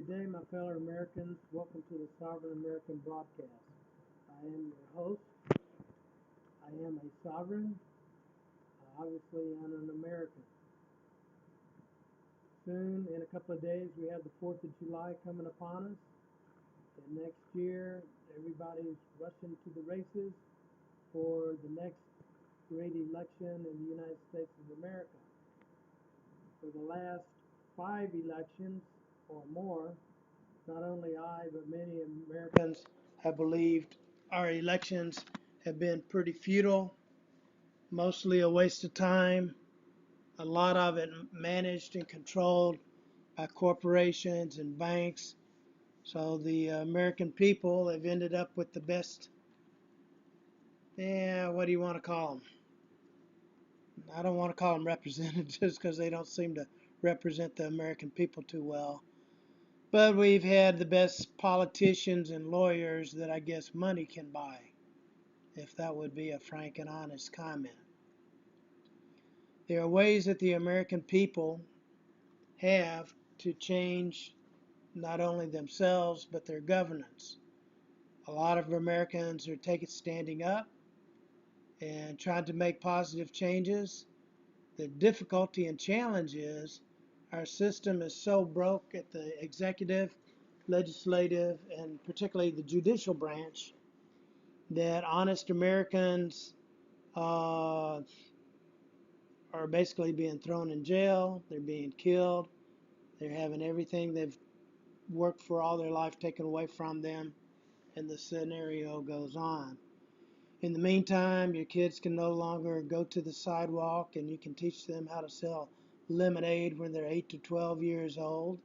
Good day, my fellow Americans. Welcome to the Sovereign American broadcast. I am your host. I am a sovereign, obviously, and an American. Soon, in a couple of days, we have the 4th of July coming upon us. And next year, everybody's rushing to the races for the next great election in the United States of America. For the last 5 elections or more, not only I, but many Americans have believed our elections have been pretty futile, mostly a waste of time, a lot of it managed and controlled by corporations and banks. So the American people have ended up with the best, what do you want to call them? I don't want to call them representatives because they don't seem to represent the American people too well. But we've had the best politicians and lawyers that I guess money can buy, if that would be a frank and honest comment. There are ways that the American people have to change not only themselves but their governance. A lot of Americans are standing up and trying to make positive changes. The difficulty and challenge is our system is so broke at the executive, legislative, and particularly the judicial branch that honest Americans are basically being thrown in jail, they're being killed, they're having everything they've worked for all their life taken away from them, and the scenario goes on. In the meantime, your kids can no longer go to the sidewalk, and you can teach them how to sell lemonade when they're 8 to 12 years old.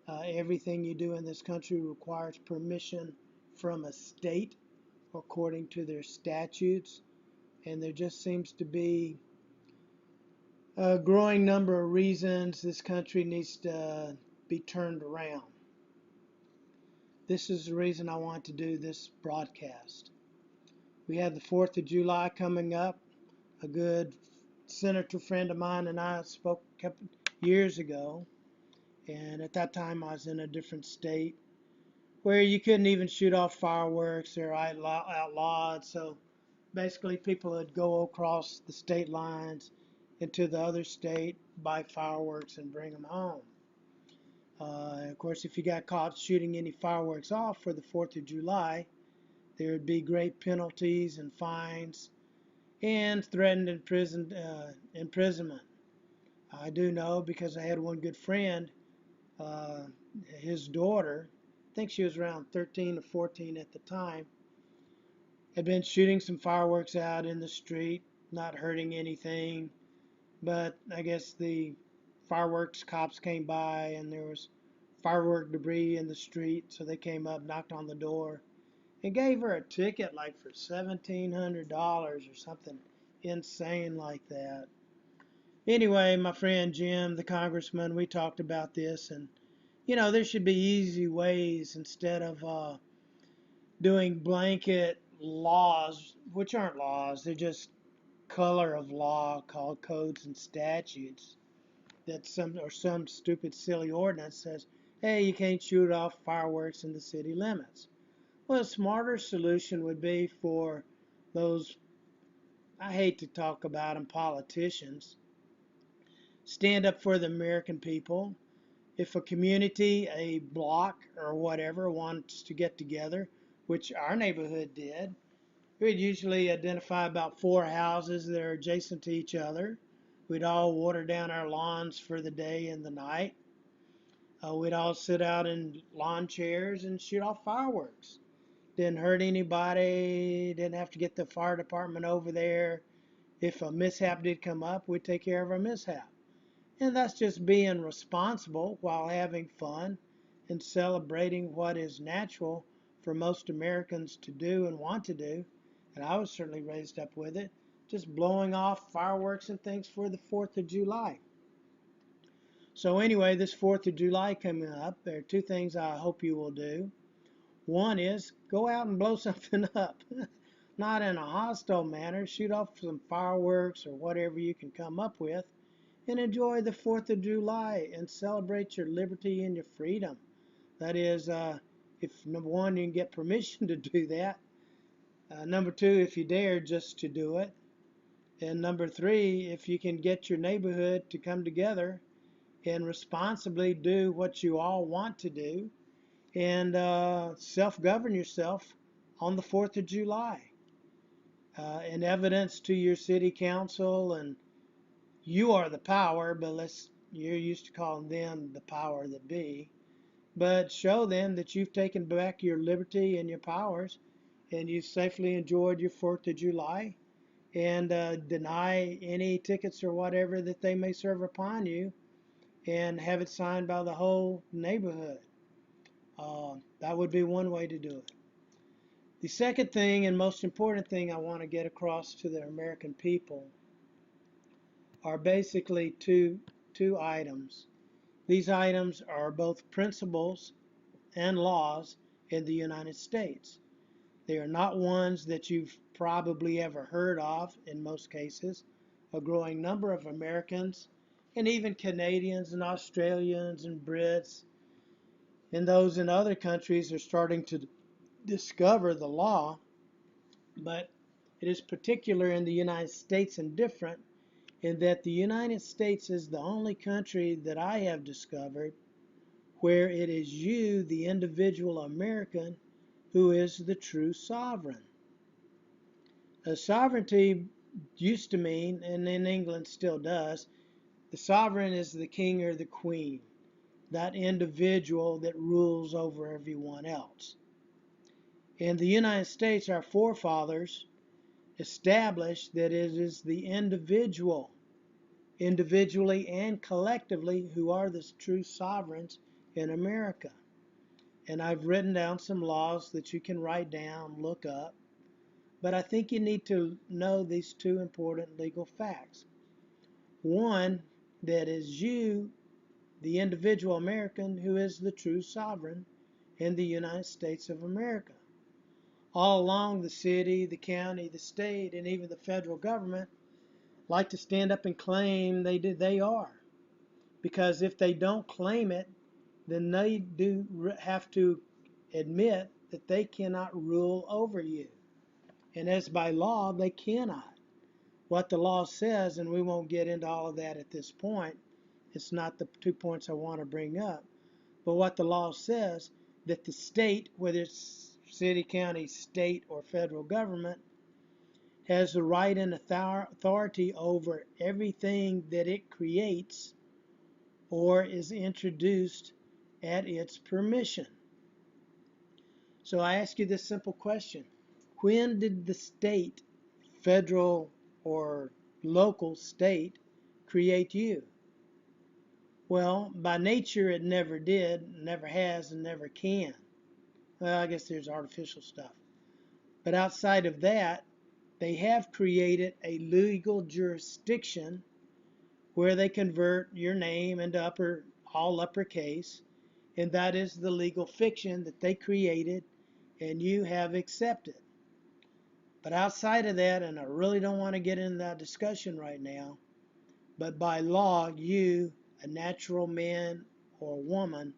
Everything you do in this country requires permission from a state according to their statutes, and there just seems to be a growing number of reasons this country needs to be turned around. This is the reason I want to do this broadcast. We have the 4th of July coming up. A good senator friend of mine and I spoke a couple years ago, and at that time I was in a different state where you couldn't even shoot off fireworks. They're outlawed, so basically people would go across the state lines into the other state, buy fireworks, and bring them home. Of course, if you got caught shooting any fireworks off for the 4th of July, there would be great penalties and fines and threatened imprisonment. I do know because I had one good friend, uh, his daughter, I think she was around 13 or 14 at the time, had been shooting some fireworks out in the street, not hurting anything, but I guess the fireworks cops came by and there was firework debris in the street, so they came up, knocked on the door, and gave her a ticket like for $1,700 or something insane like that. Anyway, my friend Jim, the congressman, we talked about this, and there should be easy ways instead of doing blanket laws, which aren't laws, they're just color of law called codes and statutes, that some stupid silly ordinance says, hey, you can't shoot off fireworks in the city limits. Well, a smarter solution would be for those, I hate to talk about them, politicians, stand up for the American people. If a community, a block or whatever wants to get together, which our neighborhood did, we'd usually identify about 4 houses that are adjacent to each other. We'd all water down our lawns for the day and the night. We'd all sit out in lawn chairs and shoot off fireworks. Didn't hurt anybody, didn't have to get the fire department over there. If a mishap did come up, we'd take care of our mishap. And that's just being responsible while having fun and celebrating what is natural for most Americans to do and want to do. And I was certainly raised up with it, just blowing off fireworks and things for the 4th of July. So anyway, this 4th of July coming up, there are 2 things I hope you will do. One is go out and blow something up. Not in a hostile manner. Shoot off some fireworks or whatever you can come up with, and enjoy the 4th of July and celebrate your liberty and your freedom. That is, if number one, you can get permission to do that. Number two, if you dare just to do it. And number three, if you can get your neighborhood to come together and responsibly do what you all want to do and self-govern yourself on the 4th of July. In evidence to your city council, and you are the power, but you're used to calling them the power that be. But show them that you've taken back your liberty and your powers and you've safely enjoyed your 4th of July, and deny any tickets or whatever that they may serve upon you and have it signed by the whole neighborhood. That would be one way to do it. The second thing and most important thing I want to get across to the American people are basically two items. These items are both principles and laws in the United States. They are not ones that you've probably ever heard of in most cases. A growing number of Americans and even Canadians and Australians and Brits and those in other countries are starting to discover the law, but it is particular in the United States and different in that the United States is the only country that I have discovered where it is you, the individual American, who is the true sovereign. Sovereignty used to mean, and in England still does, the sovereign is the king or the queen, that individual that rules over everyone else. In the United States, our forefathers established that it is the individual, individually and collectively, who are the true sovereigns in America. And I've written down some laws that you can write down, look up. But I think you need to know these two important legal facts. One, that is you, the individual American, who is the true sovereign in the United States of America. All along, the city, the county, the state, and even the federal government like to stand up and claim they are. Because if they don't claim it, then they do have to admit that they cannot rule over you. And as by law, they cannot. What the law says, and we won't get into all of that at this point, it's not the 2 points I want to bring up, but what the law says, that the state, whether it's city, county, state, or federal government, has the right and authority over everything that it creates or is introduced at its permission. So I ask you this simple question. When did the state, federal or local state, create you? Well, by nature it never did, never has, and never can. Well, I guess there's artificial stuff. But outside of that, they have created a legal jurisdiction where they convert your name into all uppercase, and that is the legal fiction that they created and you have accepted. But outside of that, and I really don't want to get into that discussion right now, but by law, you, a natural man or woman,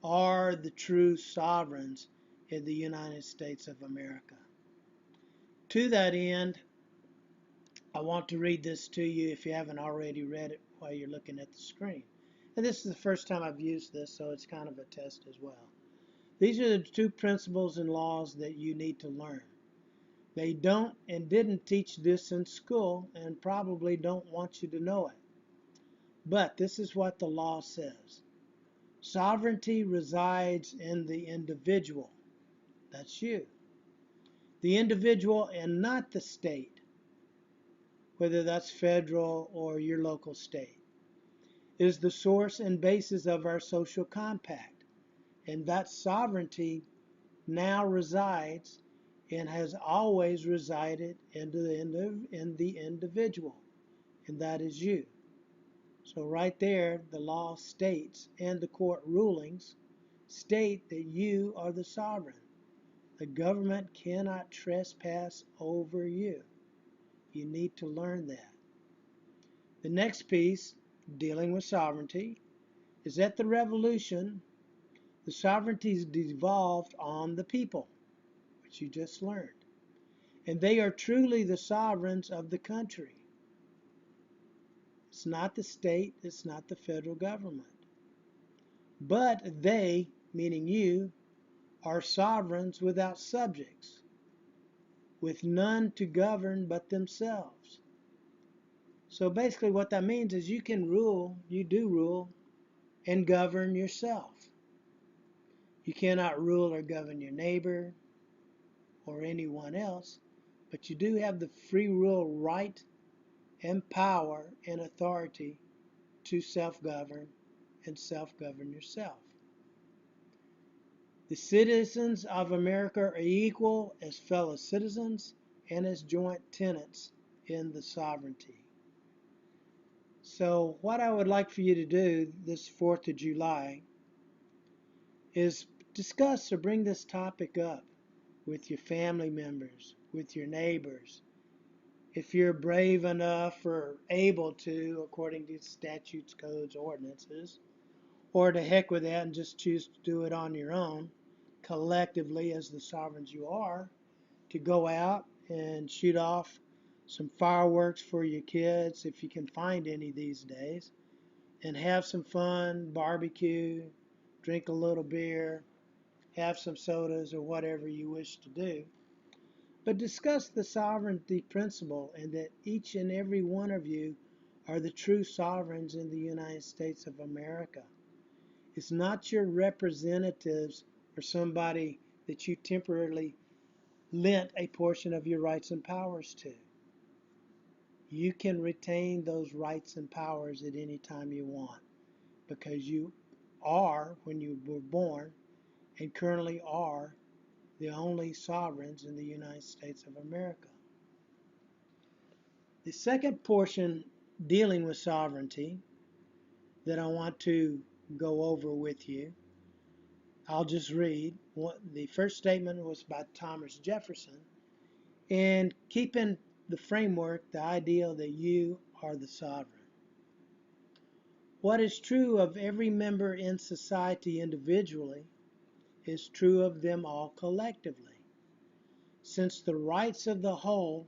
are the true sovereigns in the United States of America. To that end, I want to read this to you if you haven't already read it while you're looking at the screen. And this is the first time I've used this, so it's kind of a test as well. These are the two principles and laws that you need to learn. They don't and didn't teach this in school and probably don't want you to know it. But this is what the law says. Sovereignty resides in the individual. That's you. The individual and not the state, whether that's federal or your local state, is the source and basis of our social compact. And that sovereignty now resides and has always resided in the individual, and that is you. So right there, the law states and the court rulings state that you are the sovereign. The government cannot trespass over you. You need to learn that. The next piece, dealing with sovereignty, is at the Revolution, The sovereignty is devolved on the people, which you just learned. And they are truly the sovereigns of the country. It's not the state, it's not the federal government. But they, meaning you, are sovereigns without subjects, with none to govern but themselves. So basically what that means is you can rule, you do rule, and govern yourself. You cannot rule or govern your neighbor or anyone else, but you do have the free will right and power and authority to self-govern and self-govern yourself. The citizens of America are equal as fellow citizens and as joint tenants in the sovereignty. So what I would like for you to do this 4th of July is discuss or bring this topic up with your family members, with your neighbors. If you're brave enough or able to, according to statutes, codes, ordinances, or to heck with that and just choose to do it on your own, collectively as the sovereigns you are, to go out and shoot off some fireworks for your kids if you can find any these days, and have some fun, barbecue, drink a little beer, have some sodas or whatever you wish to do. But discuss the sovereignty principle and that each and every one of you are the true sovereigns in the United States of America. It's not your representatives or somebody that you temporarily lent a portion of your rights and powers to. You can retain those rights and powers at any time you want because you are, when you were born, and currently are the only sovereigns in the United States of America. The second portion dealing with sovereignty that I want to go over with you, I'll just read. The first statement was by Thomas Jefferson, and keeping the framework, the idea that you are the sovereign. What is true of every member in society individually is true of them all collectively, since the rights of the whole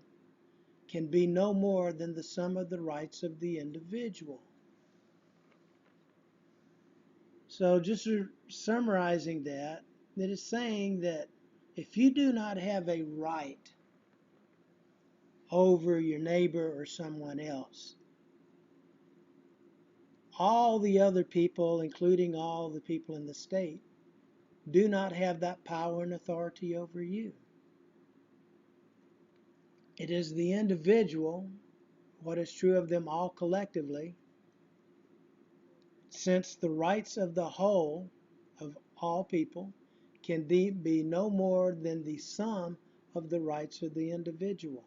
can be no more than the sum of the rights of the individual. So just summarizing that, it is saying that if you do not have a right over your neighbor or someone else, all the other people, including all the people in the state, do not have that power and authority over you. It is the individual, what is true of them all collectively, since the rights of the whole of all people can be no more than the sum of the rights of the individual.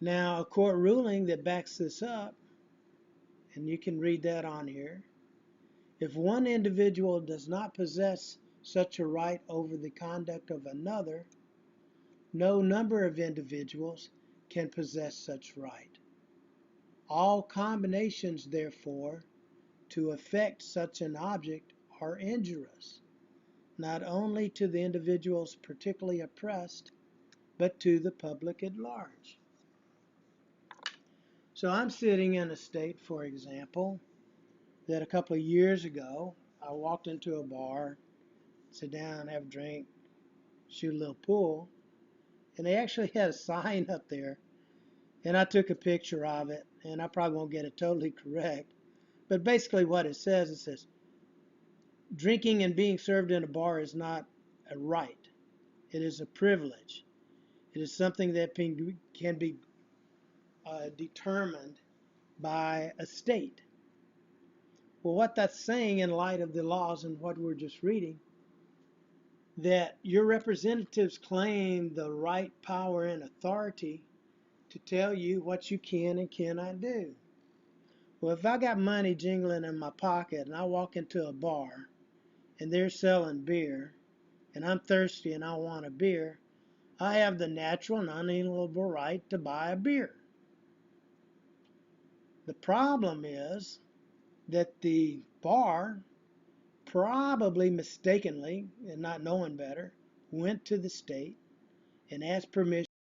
Now, a court ruling that backs this up, and you can read that on here, if one individual does not possess such a right over the conduct of another, no number of individuals can possess such right. All combinations, therefore, to affect such an object are injurious, not only to the individuals particularly oppressed, but to the public at large. So I'm sitting in a state, for example, that a couple of years ago, I walked into a bar, sit down, have a drink, shoot a little pool, and they actually had a sign up there, and I took a picture of it, and I probably won't get it totally correct, but basically what it says, drinking and being served in a bar is not a right. It is a privilege. It is something that can be determined by a state. Well, what that's saying in light of the laws and what we're just reading, that your representatives claim the right, power, and authority to tell you what you can and cannot do. Well, if I got money jingling in my pocket and I walk into a bar and they're selling beer and I'm thirsty and I want a beer, I have the natural and unalienable right to buy a beer. The problem is that the bar, probably mistakenly and not knowing better, went to the state and asked permission